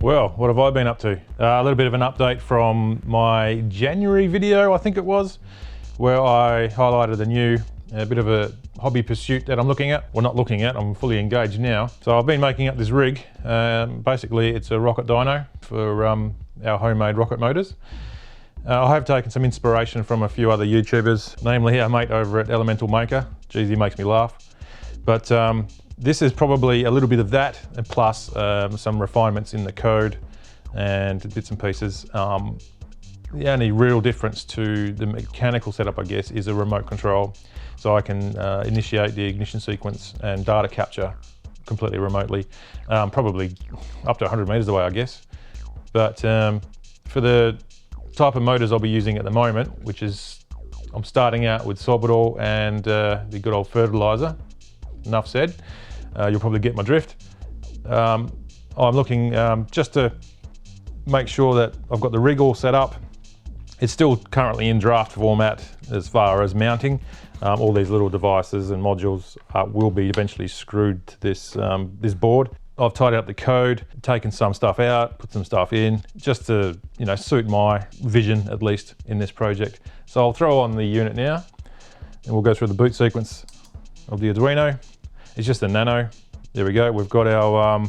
Well, what have I been up to? A little bit of an update from my January video, I think it was, where I highlighted a bit of a hobby pursuit that I'm looking at. Well, not looking at, I'm fully engaged now. So I've been making up this rig. Basically, it's a Rocket Dyno for our homemade rocket motors. I have taken some inspiration from a few other YouTubers, namely our mate over at Elemental Maker. Geez, he makes me laugh. But this is probably a little bit of that, and plus some refinements in the code and bits and pieces. The only real difference to the mechanical setup, I guess, is a remote control. So I can initiate the ignition sequence and data capture completely remotely, probably up to 100 meters away, I guess. But for the type of motors I'll be using at the moment, which is, I'm starting out with sorbitol and the good old fertilizer. Enough said. You'll probably get my drift. I'm looking just to make sure that I've got the rig all set up. It's still currently in draft format as far as mounting. All these little devices and modules will be eventually screwed to this, this board. I've tidied up the code, taken some stuff out, put some stuff in, just to suit my vision, at least, in this project. So I'll throw on the unit now, and we'll go through the boot sequence of the Arduino. It's just a nano. There we go. We've got our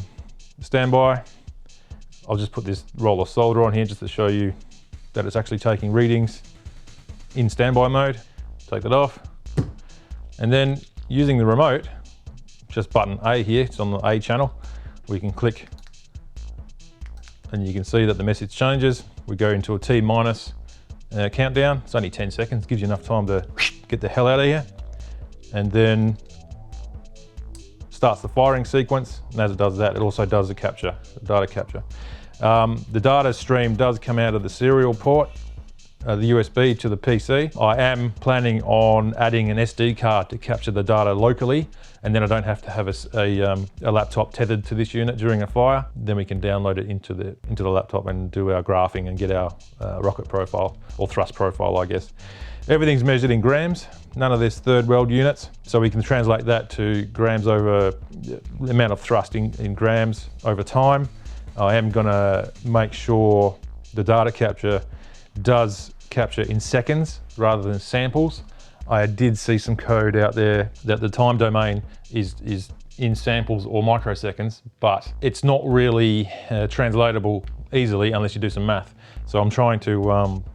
standby. I'll just put this roll of solder on here just to show you that it's actually taking readings in standby mode. Take that off. And then using the remote, just button A here, it's on the A channel. We can click and you can see that the message changes. We go into a T minus countdown. It's only 10 seconds, gives you enough time to get the hell out of here. And then starts the firing sequence, and as it does that, it also does the capture, the data capture. The data stream does come out of the serial port, the USB to the PC. I am planning on adding an SD card to capture the data locally, and then I don't have to have a laptop tethered to this unit during a fire. Then we can download it into the laptop and do our graphing and get our rocket profile, or thrust profile, I guess. Everything's measured in grams, none of this third world units, so we can translate that to grams over the amount of thrust in grams over time. I am gonna make sure the data capture does capture in seconds rather than samples. I did see some code out there that the time domain is in samples or microseconds, but it's not really translatable easily unless you do some math. So I'm trying to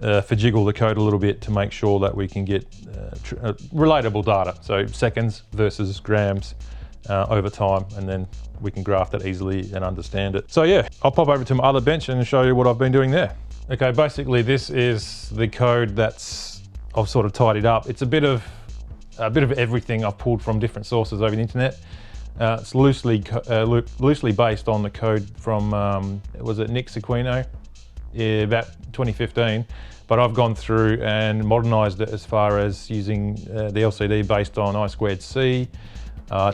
fajiggle the code a little bit to make sure that we can get relatable data. So seconds versus grams over time, and then we can graph that easily and understand it. So yeah, I'll pop over to my other bench and show you what I've been doing there. Okay, basically this is the code I've sort of tidied up. It's a bit of everything I've pulled from different sources over the internet. It's loosely based on the code from, was it Nick Sequino? Yeah, about 2015, but I've gone through and modernized it as far as using the LCD based on I2C,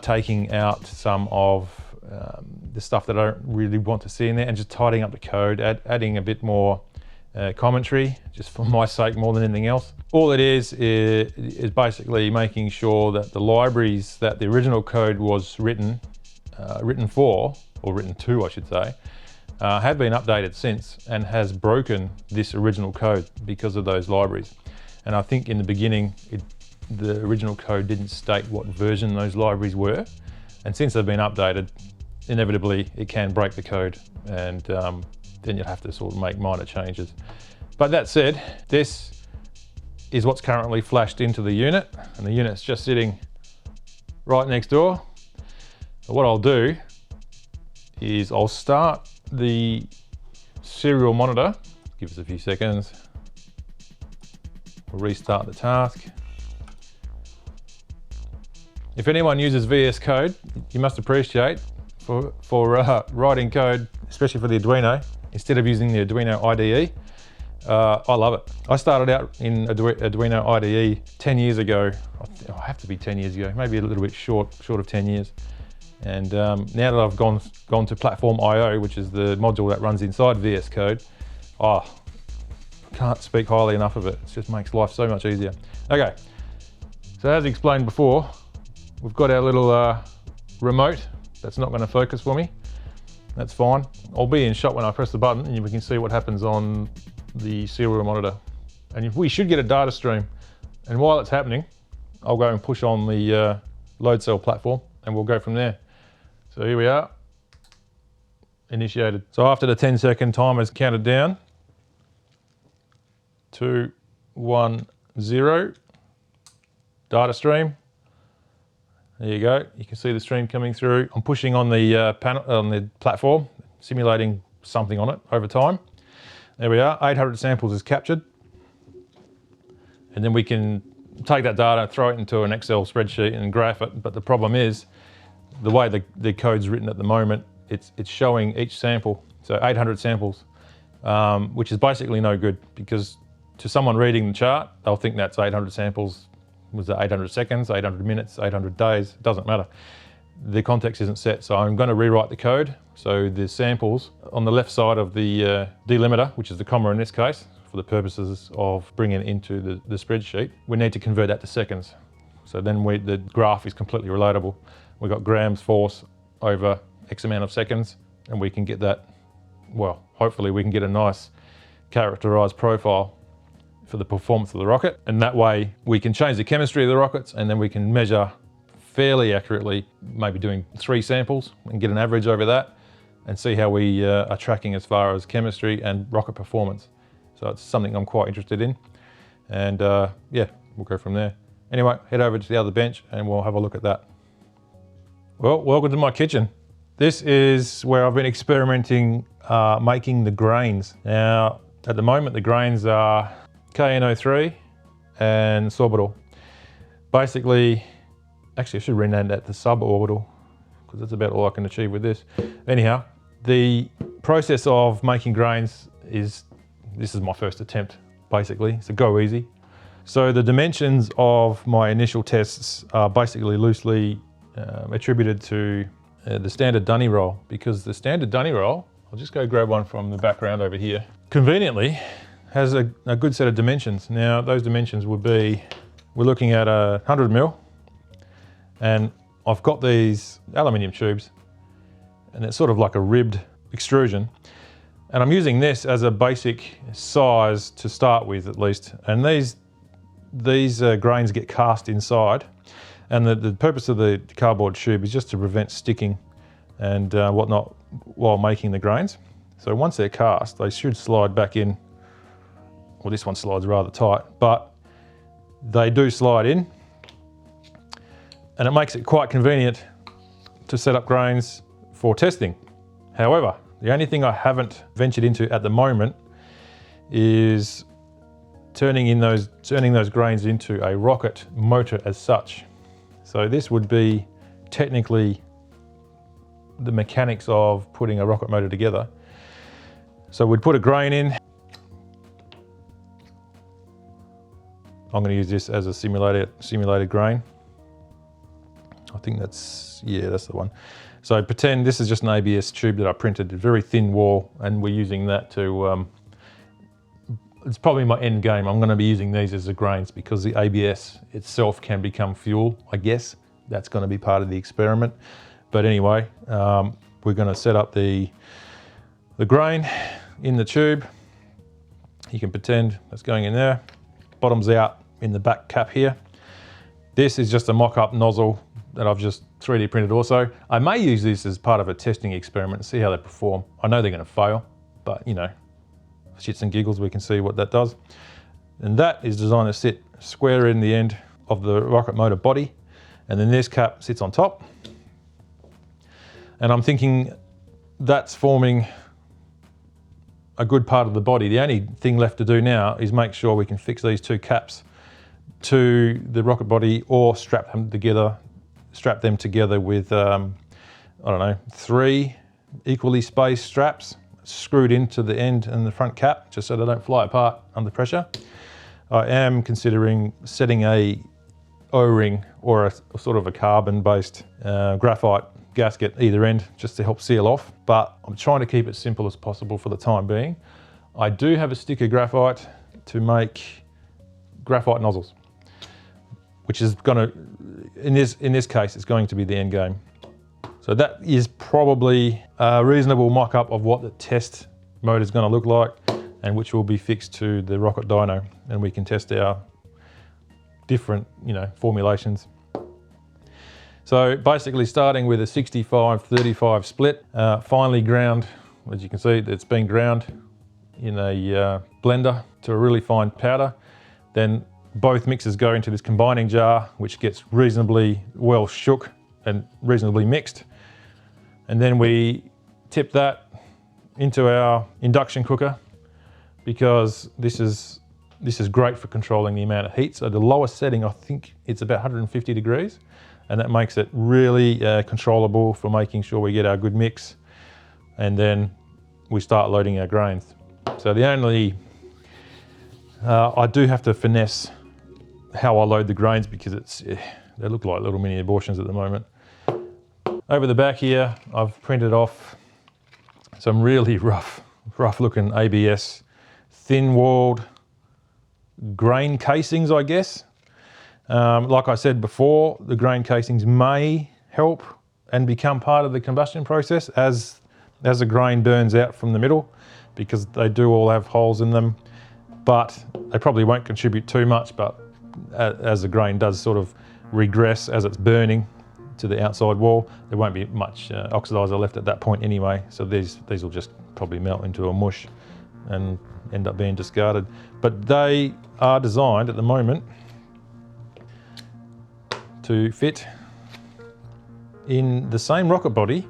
taking out some of the stuff that I don't really want to see in there and just tidying up the code, adding a bit more commentary, just for my sake more than anything else. All it is basically making sure that the libraries that the original code was written for, or written to I should say, have been updated since and has broken this original code because of those libraries. And I think in the beginning, the original code didn't state what version those libraries were. And since they've been updated, inevitably it can break the code, and then you'll have to sort of make minor changes. But that said, this is what's currently flashed into the unit, and the unit's just sitting right next door. So what I'll do is I'll start the serial monitor. Give us a few seconds. We'll restart the task. If anyone uses VS Code, you must appreciate for writing code, especially for the Arduino, instead of using the Arduino IDE. I love it. I started out in Arduino IDE 10 years ago. I have to be 10 years ago, maybe a little bit short of 10 years. And now that I've gone to Platform IO, which is the module that runs inside VS Code, I can't speak highly enough of it. It just makes life so much easier. Okay, so as explained before, we've got our little remote that's not going to focus for me. That's fine. I'll be in shot when I press the button and we can see what happens on the serial monitor. And we should get a data stream. And while it's happening, I'll go and push on the load cell platform and we'll go from there. So here we are, initiated. So after the 10-second timer is counted down, 2, 1, 0, data stream. There you go. You can see the stream coming through. I'm pushing on the panel, on the platform, simulating something on it over time. There we are. 800 samples is captured, and then we can take that data, throw it into an Excel spreadsheet, and graph it. But the problem is, the way the code's written at the moment, it's showing each sample. So 800 samples, which is basically no good, because to someone reading the chart, they'll think that's 800 samples. Was it 800 seconds, 800 minutes, 800 days? It doesn't matter. The context isn't set, so I'm going to rewrite the code. So the samples on the left side of the delimiter, which is the comma in this case, for the purposes of bringing it into the spreadsheet, we need to convert that to seconds. So then the graph is completely relatable. We've got grams force over X amount of seconds, and we can get that, well, hopefully we can get a nice characterized profile for the performance of the rocket. And that way we can change the chemistry of the rockets, and then we can measure fairly accurately, maybe doing 3 samples and get an average over that and see how we are tracking as far as chemistry and rocket performance. So it's something I'm quite interested in. And yeah, we'll go from there. Anyway, head over to the other bench and we'll have a look at that. Well, welcome to my kitchen. This is where I've been experimenting making the grains. Now, at the moment, the grains are KNO3 and suborbital. Basically, actually I should rename that to suborbital, because that's about all I can achieve with this. Anyhow, the process of making grains this is my first attempt, basically, so go easy. So the dimensions of my initial tests are basically loosely attributed to the standard dunny roll, because the standard dunny roll, I'll just go grab one from the background over here, conveniently has a good set of dimensions. Now those dimensions would be, we're looking at 100 mil, and I've got these aluminium tubes, and it's sort of like a ribbed extrusion. And I'm using this as a basic size to start with, at least. And these grains get cast inside. And the purpose of the cardboard tube is just to prevent sticking and whatnot while making the grains. So once they're cast, they should slide back in. Well, this one slides rather tight, but they do slide in. And it makes it quite convenient to set up grains for testing. However, the only thing I haven't ventured into at the moment is turning those grains into a rocket motor as such. So this would be technically the mechanics of putting a rocket motor together. So we'd put a grain in. I'm going to use this as a simulated grain. I think that's the one. So pretend this is just an ABS tube that I printed, a very thin wall, and we're using that to, it's probably my end game. I'm going to be using these as the grains because the ABS itself can become fuel, I guess. That's going to be part of the experiment. But anyway, we're going to set up the grain in the tube. You can pretend that's going in there. Bottom's out in the back cap here. This is just a mock-up nozzle that I've just 3D printed also. I may use this as part of a testing experiment and see how they perform. I know they're going to fail, but you know, shits and giggles, we can see what that does. And that is designed to sit square in the end of the rocket motor body, and then this cap sits on top. And I'm thinking that's forming a good part of the body. The only thing left to do now is make sure we can fix these 2 caps to the rocket body, or strap them together with, I don't know, 3 equally spaced straps screwed into the end and the front cap, just so they don't fly apart under pressure. I am considering setting a O-ring or a sort of a carbon-based graphite gasket either end, just to help seal off, but I'm trying to keep it simple as possible for the time being. I do have a stick of graphite to make graphite nozzles, which is going to, in this case, it's going to be the end game. So that is probably a reasonable mock-up of what the test motor is going to look like, and which will be fixed to the Rocket Dyno, and we can test our different, formulations. So basically starting with a 65-35 split, finely ground, as you can see, it's been ground in a blender to a really fine powder. Then both mixes go into this combining jar, which gets reasonably well shook and reasonably mixed. And then we tip that into our induction cooker, because this is great for controlling the amount of heat. So the lowest setting, I think it's about 150 degrees, and that makes it really controllable for making sure we get our good mix. And then we start loading our grains. So the only, I do have to finesse how I load the grains, because they look like little mini abortions at the moment. Over the back here, I've printed off some really rough looking ABS, thin-walled grain casings, I guess. Like I said before, the grain casings may help and become part of the combustion process as the grain burns out from the middle, because they do all have holes in them, but they probably won't contribute too much. But as the grain does sort of regress as it's burning to the outside wall, there won't be much oxidizer left at that point anyway. So these will just probably melt into a mush and end up being discarded. But they are designed at the moment to fit in the same rocket body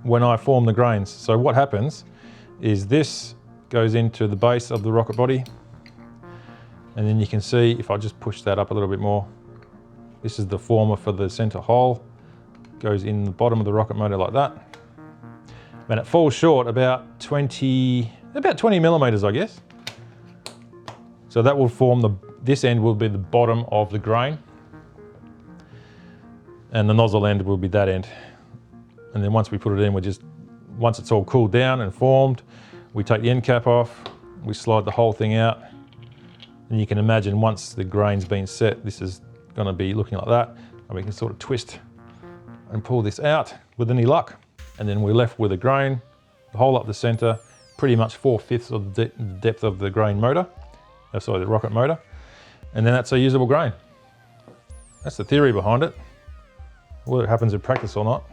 when I form the grains. So what happens is this goes into the base of the rocket body, and then you can see, if I just push that up a little bit more, this is the former for the center hole, goes in the bottom of the rocket motor like that. And it falls short about 20 millimeters, I guess. So that will form this end will be the bottom of the grain, and the nozzle end will be that end. And then once we put it in, once it's all cooled down and formed, we take the end cap off, we slide the whole thing out. And you can imagine, once the grain's been set, this is going to be looking like that. And we can sort of twist and pull this out with any luck. And then we're left with a grain, the hole up the center, pretty much 4/5 of the depth of the grain motor, the rocket motor. And then that's a usable grain. That's the theory behind it. Whether it happens in practice or not,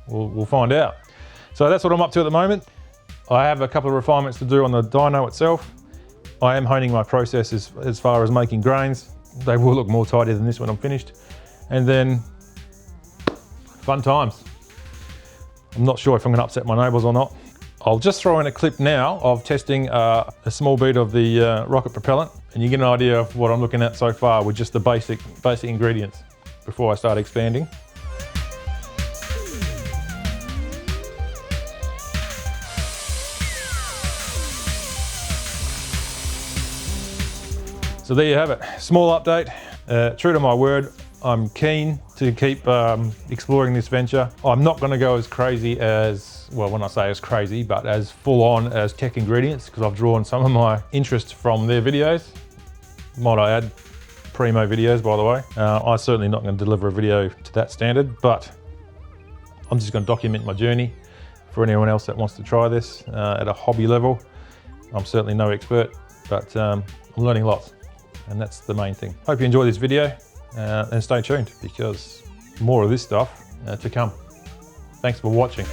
we'll find out. So that's what I'm up to at the moment. I have a couple of refinements to do on the dyno itself. I am honing my process as far as making grains. They will look more tidy than this when I'm finished. And then, fun times. I'm not sure if I'm going to upset my neighbours or not. I'll just throw in a clip now of testing a small bit of the rocket propellant, and you get an idea of what I'm looking at so far with just the basic ingredients before I start expanding. So there you have it, small update. True to my word, I'm keen to keep exploring this venture. I'm not going to go as crazy as, well, when I say as crazy, but as full on as Tech Ingredients, because I've drawn some of my interest from their videos. Might I add, primo videos, by the way. I'm certainly not going to deliver a video to that standard, but I'm just going to document my journey for anyone else that wants to try this at a hobby level. I'm certainly no expert, but I'm learning lots. And that's the main thing. Hope you enjoy this video and stay tuned, because more of this stuff to come. Thanks for watching.